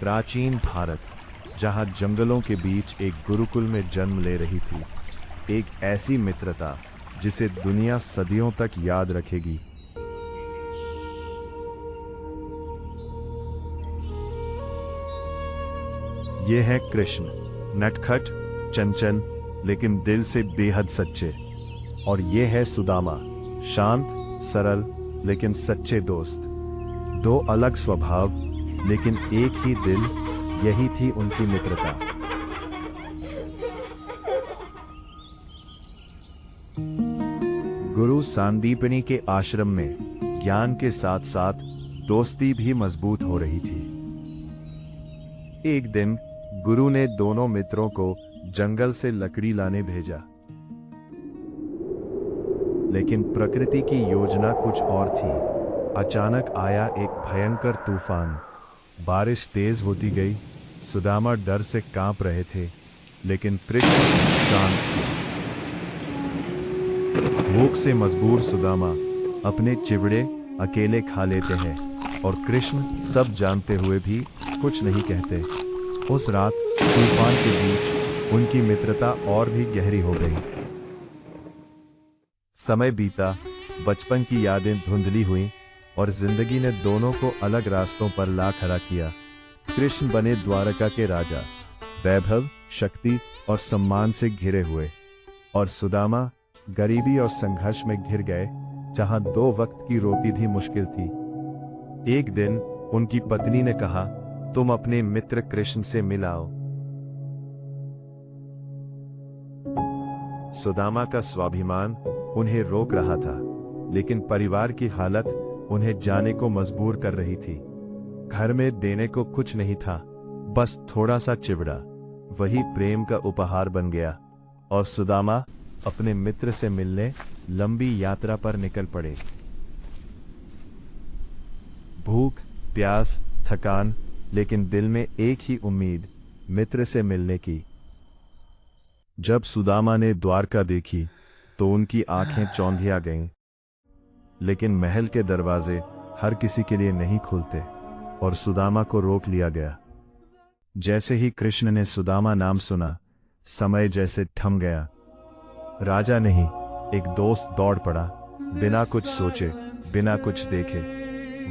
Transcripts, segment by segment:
प्राचीन भारत, जहां जंगलों के बीच एक गुरुकुल में जन्म ले रही थी, एक ऐसी मित्रता जिसे दुनिया सदियों तक याद रखेगी। ये है कृष्ण, नटखट, चंचल, लेकिन दिल से बेहद सच्चे। और ये है सुदामा, शांत, सरल, लेकिन सच्चे दोस्त। दो अलग स्वभाव, लेकिन एक ही दिल, यही थी उनकी मित्रता। गुरु सांदीपनी के आश्रम में ज्ञान के साथ साथ दोस्ती भी मजबूत हो रही थी। एक दिन गुरु ने दोनों मित्रों को जंगल से लकड़ी लाने भेजा, लेकिन प्रकृति की योजना कुछ और थी। अचानक आया एक भयंकर तूफान। बारिश तेज होती गई। सुदामा डर से कांप रहे थे, लेकिन कृष्ण शांत थे। भूख से मजबूर सुदामा अपने चिवड़े अकेले खा लेते हैं, और कृष्ण सब जानते हुए भी कुछ नहीं कहते। उस रात तूफान के बीच उनकी मित्रता और भी गहरी हो गई। समय बीता, बचपन की यादें धुंधली हुईं, और जिंदगी ने दोनों को अलग रास्तों पर ला खड़ा किया। कृष्ण बने द्वारका के राजा, वैभव, शक्ति और सम्मान से घिरे हुए, और सुदामा गरीबी और संघर्ष में घिर गए, जहां दो वक्त की रोटी भी मुश्किल थी। एक दिन उनकी पत्नी ने कहा, तुम अपने मित्र कृष्ण से मिलाओ। सुदामा का स्वाभिमान उन्हें रोक रहा था, लेकिन परिवार की हालत उन्हें जाने को मजबूर कर रही थी। घर में देने को कुछ नहीं था, बस थोड़ा सा चिवड़ा। वही प्रेम का उपहार बन गया, और सुदामा अपने मित्र से मिलने लंबी यात्रा पर निकल पड़े। भूख, प्यास, थकान, लेकिन दिल में एक ही उम्मीद, मित्र से मिलने की। जब सुदामा ने द्वारका देखी तो उनकी आंखें चौंधिया गईं। लेकिन महल के दरवाजे हर किसी के लिए नहीं खुलते, और सुदामा को रोक लिया गया। जैसे ही कृष्ण ने सुदामा नाम सुना, समय जैसे थम गया। राजा नहीं, एक दोस्त दौड़ पड़ा, बिना कुछ सोचे, बिना कुछ देखे।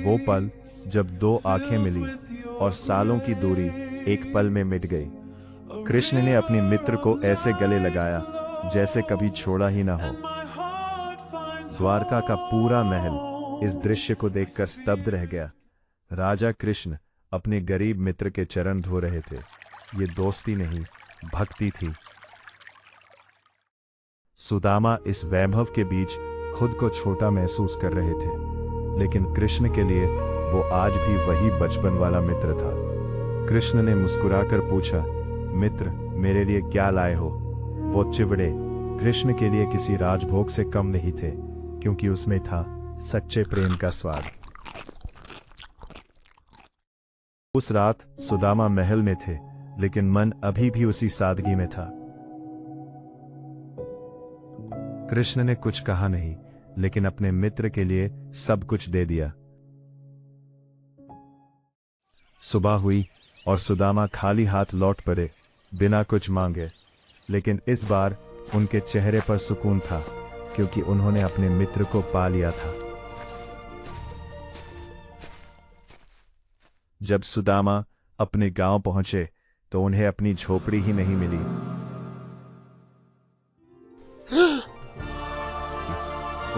वो पल जब दो आंखें मिली और सालों की दूरी एक पल में मिट गई। कृष्ण ने अपने मित्र को ऐसे गले लगाया जैसे कभी छोड़ा ही ना हो। द्वारका का पूरा महल इस दृश्य को देखकर स्तब्ध रह गया। राजा कृष्ण अपने गरीब मित्र के चरण धो रहे थे। ये दोस्ती नहीं, भक्ति थी। सुदामा इस वैभव के बीच खुद को छोटा महसूस कर रहे थे, लेकिन कृष्ण के लिए वो आज भी वही बचपन वाला मित्र था। कृष्ण ने मुस्कुराकर पूछा, मित्र, मेरे लिए क्या लाए हो? वो चिवड़े कृष्ण के लिए किसी राजभोग से कम नहीं थे, क्योंकि उसमें था सच्चे प्रेम का स्वाद। उस रात सुदामा महल में थे, लेकिन मन अभी भी उसी सादगी में था। कृष्ण ने कुछ कहा नहीं, लेकिन अपने मित्र के लिए सब कुछ दे दिया। सुबह हुई और सुदामा खाली हाथ लौट पड़े, बिना कुछ मांगे। लेकिन इस बार उनके चेहरे पर सुकून था, क्योंकि उन्होंने अपने मित्र को पा लिया था। जब सुदामा अपने गांव पहुंचे तो उन्हें अपनी झोपड़ी ही नहीं मिली।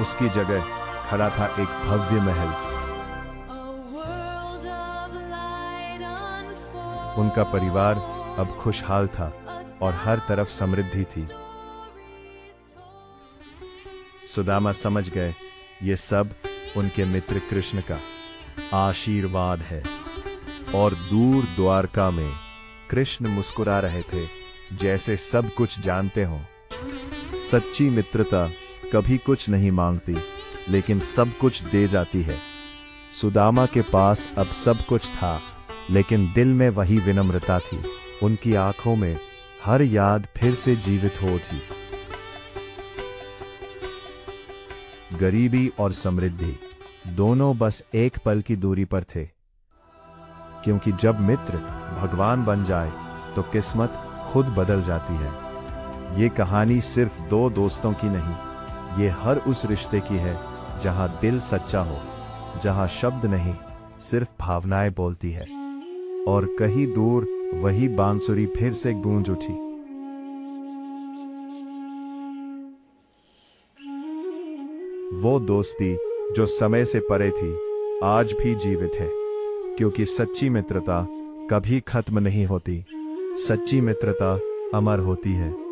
उसकी जगह खड़ा था एक भव्य महल। उनका परिवार अब खुशहाल था और हर तरफ समृद्धि थी। सुदामा समझ गए, ये सब उनके मित्र कृष्ण का आशीर्वाद है। और दूर द्वारका में कृष्ण मुस्कुरा रहे थे, जैसे सब कुछ जानते हों। सच्ची मित्रता कभी कुछ नहीं मांगती, लेकिन सब कुछ दे जाती है। सुदामा के पास अब सब कुछ था, लेकिन दिल में वही विनम्रता थी। उनकी आंखों में हर याद फिर से जीवित हो थी। गरीबी और समृद्धि दोनों बस एक पल की दूरी पर थे, क्योंकि जब मित्र भगवान बन जाए तो किस्मत खुद बदल जाती है। ये कहानी सिर्फ दो दोस्तों की नहीं, ये हर उस रिश्ते की है जहां दिल सच्चा हो, जहां शब्द नहीं सिर्फ भावनाएं बोलती है। और कहीं दूर वही बांसुरी फिर से गूंज उठी। वो दोस्ती जो समय से परे थी आज भी जीवित है, क्योंकि सच्ची मित्रता कभी खत्म नहीं होती। सच्ची मित्रता अमर होती है।